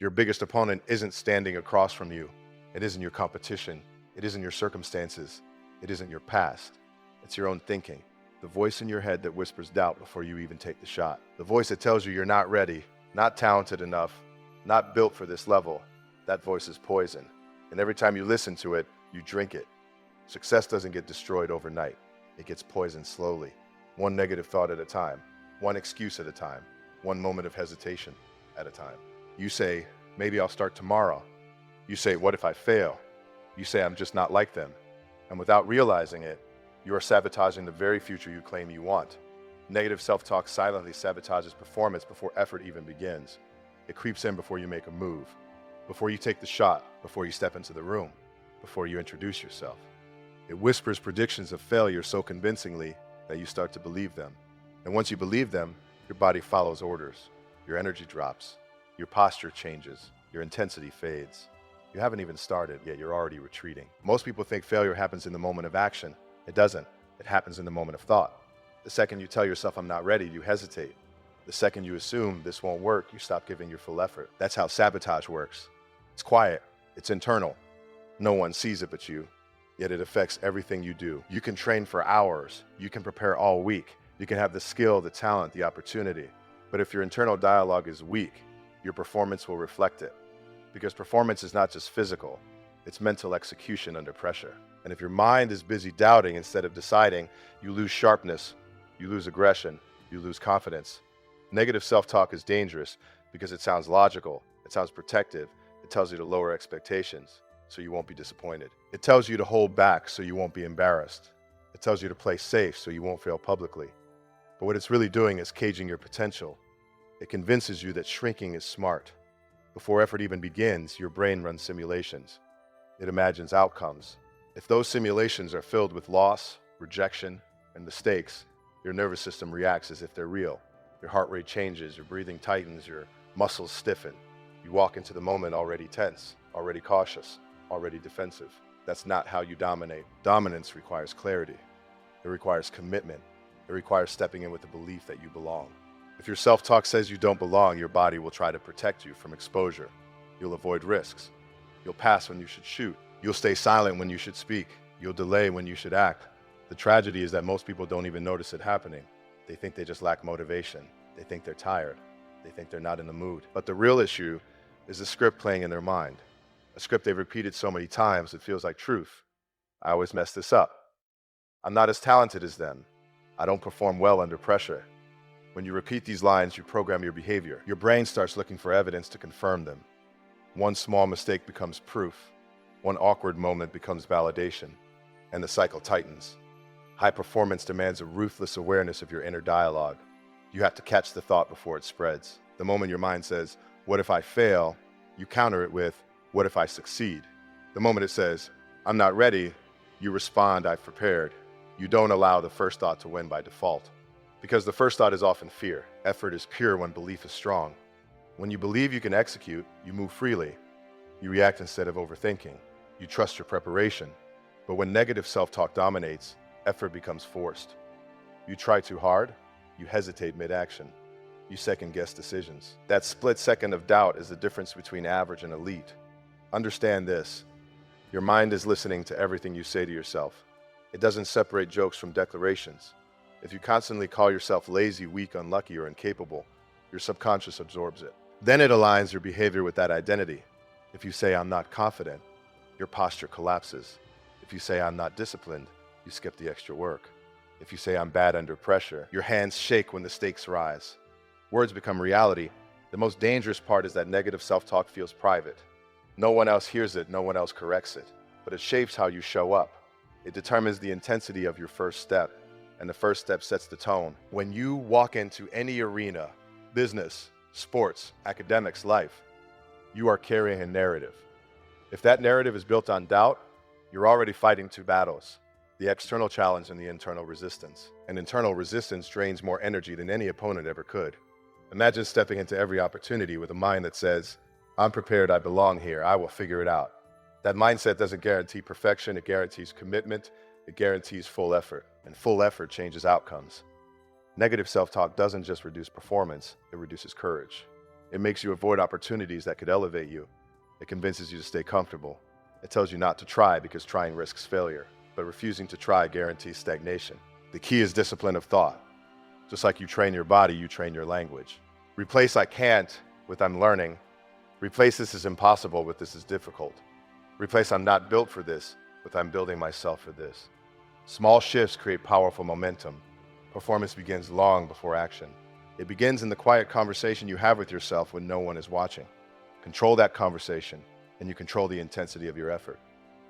Your biggest opponent isn't standing across from you. It isn't your competition. It isn't your circumstances. It isn't your past. It's your own thinking. The voice in your head that whispers doubt before you even take the shot. The voice that tells you you're not ready, not talented enough, not built for this level. That voice is poison. And every time you listen to it, you drink it. Success doesn't get destroyed overnight. It gets poisoned slowly. One negative thought at a time. One excuse at a time. One moment of hesitation at a time. You say, maybe I'll start tomorrow. You say, what if I fail? You say, I'm just not like them. And without realizing it, you are sabotaging the very future you claim you want. Negative self-talk silently sabotages performance before effort even begins. It creeps in before you make a move, before you take the shot, before you step into the room, before you introduce yourself. It whispers predictions of failure so convincingly that you start to believe them. And once you believe them, your body follows orders. Your energy drops. Your posture changes. Your intensity fades. You haven't even started, yet you're already retreating. Most people think failure happens in the moment of action. It doesn't. It happens in the moment of thought. The second you tell yourself, I'm not ready, you hesitate. The second you assume this won't work, you stop giving your full effort. That's how sabotage works. It's quiet. It's internal. No one sees it but you, yet it affects everything you do. You can train for hours. You can prepare all week. You can have the skill, the talent, the opportunity. But if your internal dialogue is weak, your performance will reflect it. Because performance is not just physical, it's mental execution under pressure. And if your mind is busy doubting instead of deciding, you lose sharpness, you lose aggression, you lose confidence. Negative self-talk is dangerous because it sounds logical, it sounds protective, it tells you to lower expectations so you won't be disappointed. It tells you to hold back so you won't be embarrassed. It tells you to play safe so you won't fail publicly. But what it's really doing is caging your potential. It convinces you that shrinking is smart. Before effort even begins, your brain runs simulations. It imagines outcomes. If those simulations are filled with loss, rejection, and mistakes, your nervous system reacts as if they're real. Your heart rate changes, your breathing tightens, your muscles stiffen. You walk into the moment already tense, already cautious, already defensive. That's not how you dominate. Dominance requires clarity. It requires commitment. It requires stepping in with the belief that you belong. If your self-talk says you don't belong, your body will try to protect you from exposure. You'll avoid risks. You'll pass when you should shoot. You'll stay silent when you should speak. You'll delay when you should act. The tragedy is that most people don't even notice it happening. They think they just lack motivation. They think they're tired. They think they're not in the mood. But the real issue is the script playing in their mind. A script they've repeated so many times it feels like truth. I always mess this up. I'm not as talented as them. I don't perform well under pressure. When you repeat these lines, you program your behavior. Your brain starts looking for evidence to confirm them. One small mistake becomes proof. One awkward moment becomes validation. And the cycle tightens. High performance demands a ruthless awareness of your inner dialogue. You have to catch the thought before it spreads. The moment your mind says, what if I fail? You counter it with, what if I succeed? The moment it says, I'm not ready, you respond, I've prepared. You don't allow the first thought to win by default. Because the first thought is often fear. Effort is pure when belief is strong. When you believe you can execute, you move freely. You react instead of overthinking. You trust your preparation. But when negative self-talk dominates, effort becomes forced. You try too hard, you hesitate mid-action. You second-guess decisions. That split second of doubt is the difference between average and elite. Understand this. Your mind is listening to everything you say to yourself. It doesn't separate jokes from declarations. If you constantly call yourself lazy, weak, unlucky, or incapable, your subconscious absorbs it. Then it aligns your behavior with that identity. If you say, I'm not confident, your posture collapses. If you say, I'm not disciplined, you skip the extra work. If you say, I'm bad under pressure, your hands shake when the stakes rise. Words become reality. The most dangerous part is that negative self-talk feels private. No one else hears it, no one else corrects it. But it shapes how you show up. It determines the intensity of your first step. And the first step sets the tone. When you walk into any arena, business, sports, academics, life, you are carrying a narrative. If that narrative is built on doubt, you're already fighting two battles, the external challenge and the internal resistance. And internal resistance drains more energy than any opponent ever could. Imagine stepping into every opportunity with a mind that says, I'm prepared, I belong here, I will figure it out. That mindset doesn't guarantee perfection, it guarantees commitment, it guarantees full effort. And full effort changes outcomes. Negative self-talk doesn't just reduce performance, it reduces courage. It makes you avoid opportunities that could elevate you. It convinces you to stay comfortable. It tells you not to try because trying risks failure, but refusing to try guarantees stagnation. The key is discipline of thought. Just like you train your body, you train your language. Replace "I can't" with "I'm learning." Replace "this is impossible" with "this is difficult." Replace "I'm not built for this" with "I'm building myself for this." Small shifts create powerful momentum. Performance begins long before action. It begins in the quiet conversation you have with yourself when no one is watching. Control that conversation, and you control the intensity of your effort.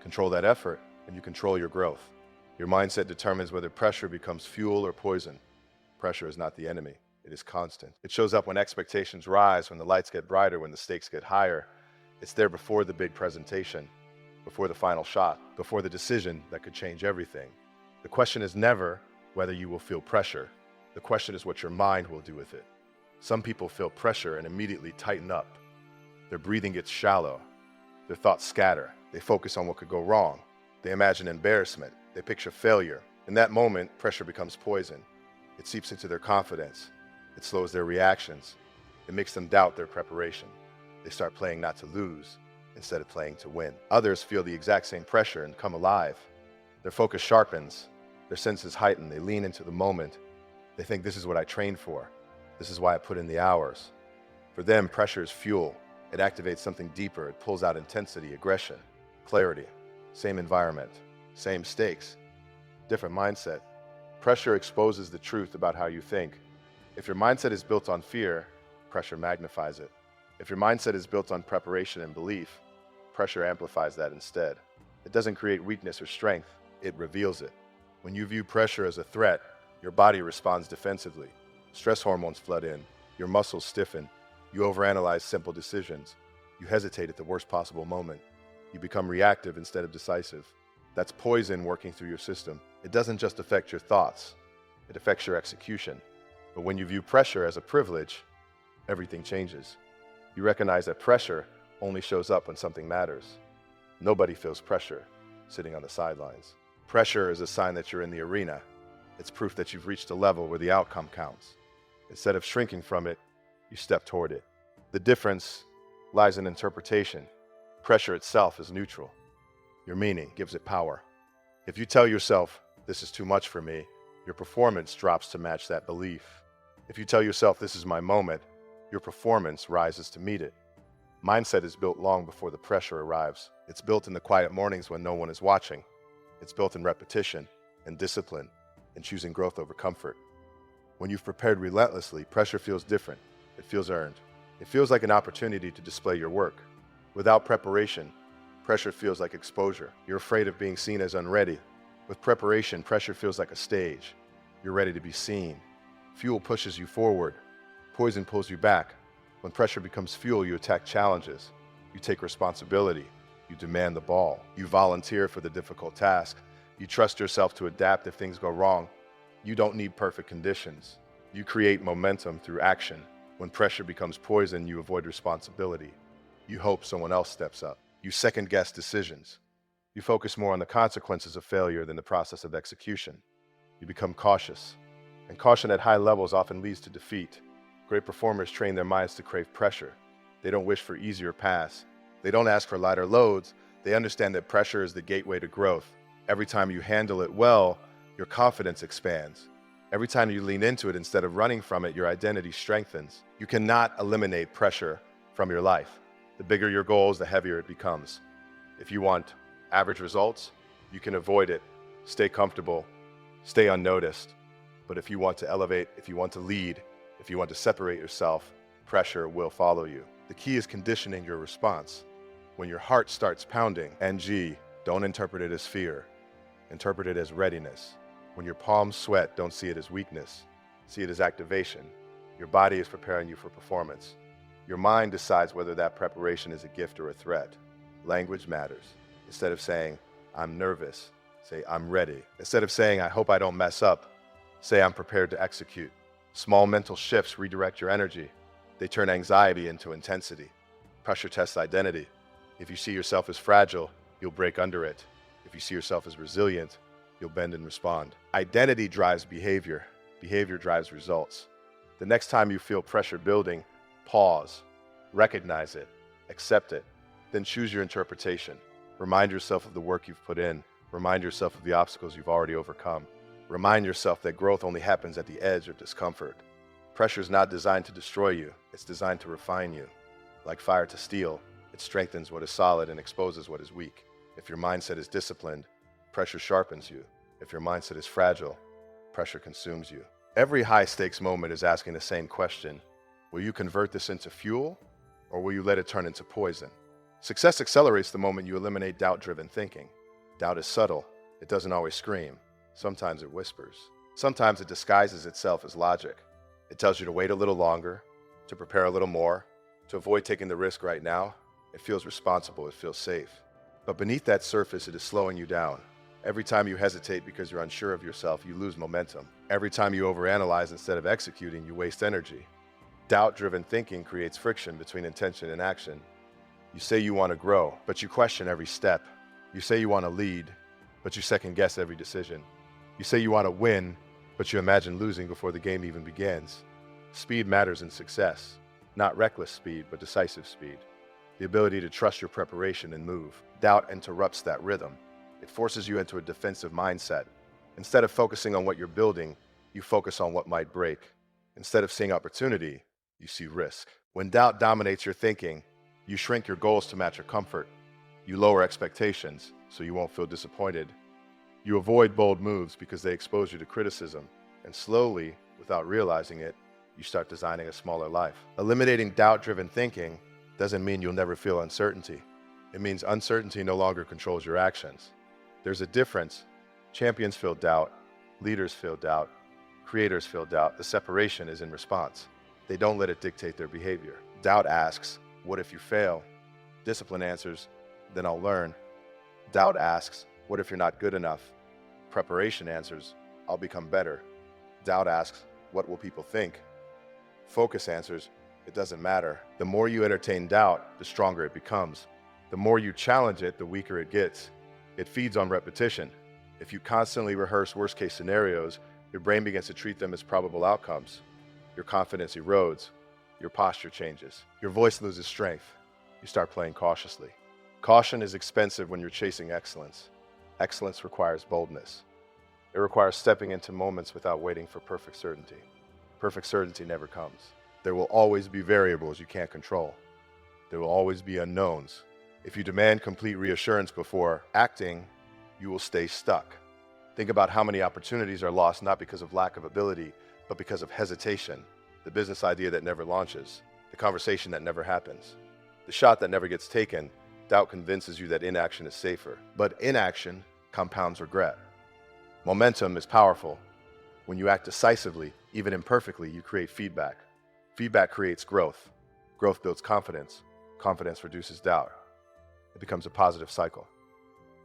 Control that effort, and you control your growth. Your mindset determines whether pressure becomes fuel or poison. Pressure is not the enemy. It is constant. It shows up when expectations rise, when the lights get brighter, when the stakes get higher. It's there before the big presentation, before the final shot, before the decision that could change everything. The question is never whether you will feel pressure. The question is what your mind will do with it. Some people feel pressure and immediately tighten up. Their breathing gets shallow. Their thoughts scatter. They focus on what could go wrong. They imagine embarrassment. They picture failure. In that moment, pressure becomes poison. It seeps into their confidence. It slows their reactions. It makes them doubt their preparation. They start playing not to lose instead of playing to win. Others feel the exact same pressure and come alive. Their focus sharpens. Their senses heighten. They lean into the moment. They think, "This is what I trained for. This is why I put in the hours." For them, pressure is fuel. It activates something deeper. It pulls out intensity, aggression, clarity. Same environment, same stakes, different mindset. Pressure exposes the truth about how you think. If your mindset is built on fear, pressure magnifies it. If your mindset is built on preparation and belief, pressure amplifies that instead. It doesn't create weakness or strength, it reveals it. When you view pressure as a threat, your body responds defensively. Stress hormones flood in, your muscles stiffen, you overanalyze simple decisions, you hesitate at the worst possible moment, you become reactive instead of decisive. That's poison working through your system. It doesn't just affect your thoughts, it affects your execution. But when you view pressure as a privilege, everything changes. You recognize that pressure only shows up when something matters. Nobody feels pressure sitting on the sidelines. Pressure is a sign that you're in the arena. It's proof that you've reached a level where the outcome counts. Instead of shrinking from it, you step toward it. The difference lies in interpretation. Pressure itself is neutral. Your meaning gives it power. If you tell yourself, "This is too much for me," your performance drops to match that belief. If you tell yourself, "This is my moment," your performance rises to meet it. Mindset is built long before the pressure arrives. It's built in the quiet mornings when no one is watching. It's built in repetition and discipline and choosing growth over comfort. When you've prepared relentlessly, pressure feels different. It feels earned. It feels like an opportunity to display your work. Without preparation, pressure feels like exposure. You're afraid of being seen as unready. With preparation, pressure feels like a stage. You're ready to be seen. Fuel pushes you forward. Poison pulls you back. When pressure becomes fuel, you attack challenges. You take responsibility. You demand the ball. You volunteer for the difficult task. You trust yourself to adapt if things go wrong. You don't need perfect conditions. You create momentum through action. When pressure becomes poison, you avoid responsibility. You hope someone else steps up. You second-guess decisions. You focus more on the consequences of failure than the process of execution. You become cautious. And caution at high levels often leads to defeat. Great performers train their minds to crave pressure. They don't wish for easier paths. They don't ask for lighter loads. They understand that pressure is the gateway to growth. Every time you handle it well, your confidence expands. Every time you lean into it instead of running from it, your identity strengthens. You cannot eliminate pressure from your life. The bigger your goals, the heavier it becomes. If you want average results, you can avoid it. Stay comfortable. Stay unnoticed. But if you want to elevate, if you want to lead, if you want to separate yourself, pressure will follow you. The key is conditioning your response. When your heart starts pounding, don't interpret it as fear. Interpret it as readiness. When your palms sweat, don't see it as weakness. See it as activation. Your body is preparing you for performance. Your mind decides whether that preparation is a gift or a threat. Language matters. Instead of saying, "I'm nervous," say, "I'm ready." Instead of saying, "I hope I don't mess up," say, "I'm prepared to execute." Small mental shifts redirect your energy. They turn anxiety into intensity. Pressure tests identity. If you see yourself as fragile, you'll break under it. If you see yourself as resilient, you'll bend and respond. Identity drives behavior. Behavior drives results. The next time you feel pressure building, pause. Recognize it, accept it, then choose your interpretation. Remind yourself of the work you've put in. Remind yourself of the obstacles you've already overcome. Remind yourself that growth only happens at the edge of discomfort. Pressure is not designed to destroy you, it's designed to refine you. Like fire to steel, it strengthens what is solid and exposes what is weak. If your mindset is disciplined, pressure sharpens you. If your mindset is fragile, pressure consumes you. Every high-stakes moment is asking the same question. Will you convert this into fuel, or will you let it turn into poison? Success accelerates the moment you eliminate doubt-driven thinking. Doubt is subtle. It doesn't always scream. Sometimes it whispers. Sometimes it disguises itself as logic. It tells you to wait a little longer, to prepare a little more, to avoid taking the risk right now. It feels responsible. It feels safe. But beneath that surface, it is slowing you down. Every time you hesitate because you're unsure of yourself, you lose momentum. Every time you overanalyze instead of executing, you waste energy. Doubt-driven thinking creates friction between intention and action. You say you want to grow, but you question every step. You say you want to lead, but you second-guess every decision. You say you want to win, but you imagine losing before the game even begins. Speed matters in success. Not reckless speed, but decisive speed. The ability to trust your preparation and move. Doubt interrupts that rhythm. It forces you into a defensive mindset. Instead of focusing on what you're building, you focus on what might break. Instead of seeing opportunity, you see risk. When doubt dominates your thinking, you shrink your goals to match your comfort. You lower expectations so you won't feel disappointed. You avoid bold moves because they expose you to criticism. And slowly, without realizing it, you start designing a smaller life. Eliminating doubt-driven thinking doesn't mean you'll never feel uncertainty. It means uncertainty no longer controls your actions. There's a difference. Champions feel doubt, leaders feel doubt, creators feel doubt. The separation is in response. They don't let it dictate their behavior. Doubt asks, what if you fail? Discipline answers, then I'll learn. Doubt asks, what if you're not good enough? Preparation answers, I'll become better. Doubt asks, what will people think? Focus answers, it doesn't matter. The more you entertain doubt, the stronger it becomes. The more you challenge it, the weaker it gets. It feeds on repetition. If you constantly rehearse worst-case scenarios, your brain begins to treat them as probable outcomes. Your confidence erodes. Your posture changes. Your voice loses strength. You start playing cautiously. Caution is expensive when you're chasing excellence. Excellence requires boldness. It requires stepping into moments without waiting for perfect certainty. Perfect certainty never comes. There will always be variables you can't control. There will always be unknowns. If you demand complete reassurance before acting, you will stay stuck. Think about how many opportunities are lost not because of lack of ability, but because of hesitation, the business idea that never launches, the conversation that never happens, the shot that never gets taken. Doubt convinces you that inaction is safer, but inaction compounds regret. Momentum is powerful. When you act decisively, even imperfectly, you create feedback. Feedback creates growth. Growth builds confidence. Confidence reduces doubt. It becomes a positive cycle.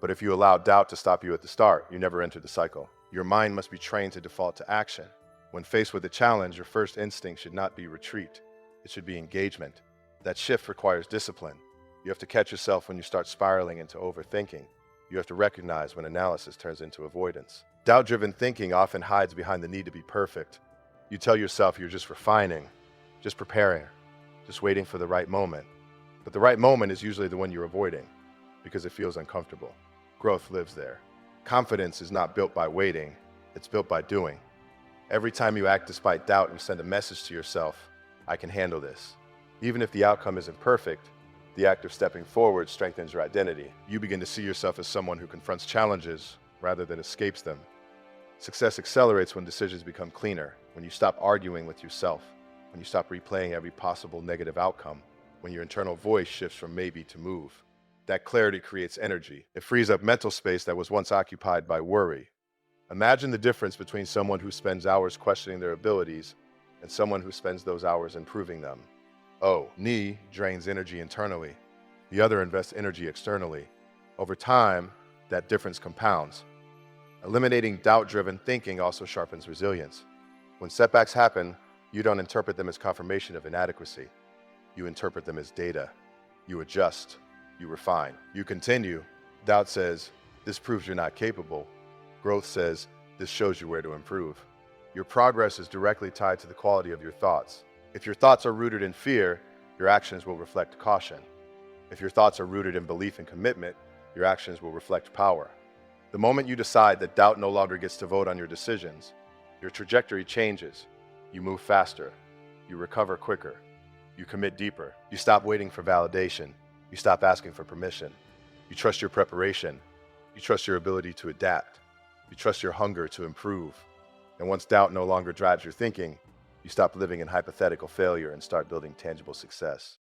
But if you allow doubt to stop you at the start, you never enter the cycle. Your mind must be trained to default to action. When faced with a challenge, your first instinct should not be retreat. It should be engagement. That shift requires discipline. You have to catch yourself when you start spiraling into overthinking. You have to recognize when analysis turns into avoidance. Doubt-driven thinking often hides behind the need to be perfect. You tell yourself you're just refining, just preparing, just waiting for the right moment. But the right moment is usually the one you're avoiding because it feels uncomfortable. Growth lives there. Confidence is not built by waiting, it's built by doing. Every time you act despite doubt, you send a message to yourself, I can handle this. Even if the outcome isn't perfect, the act of stepping forward strengthens your identity. You begin to see yourself as someone who confronts challenges rather than escapes them. Success accelerates when decisions become cleaner, when you stop arguing with yourself, when you stop replaying every possible negative outcome, when your internal voice shifts from maybe to move. That clarity creates energy. It frees up mental space that was once occupied by worry. Imagine the difference between someone who spends hours questioning their abilities and someone who spends those hours improving them. Ni drains energy internally. The other invests energy externally. Over time, that difference compounds. Eliminating doubt-driven thinking also sharpens resilience. When setbacks happen, you don't interpret them as confirmation of inadequacy. You interpret them as data. You adjust. You refine. You continue. Doubt says, this proves you're not capable. Growth says, this shows you where to improve. Your progress is directly tied to the quality of your thoughts. If your thoughts are rooted in fear, your actions will reflect caution. If your thoughts are rooted in belief and commitment, your actions will reflect power. The moment you decide that doubt no longer gets to vote on your decisions, your trajectory changes. You move faster. You recover quicker. You commit deeper. You stop waiting for validation. You stop asking for permission. You trust your preparation. You trust your ability to adapt. You trust your hunger to improve. And once doubt no longer drives your thinking, you stop living in hypothetical failure and start building tangible success.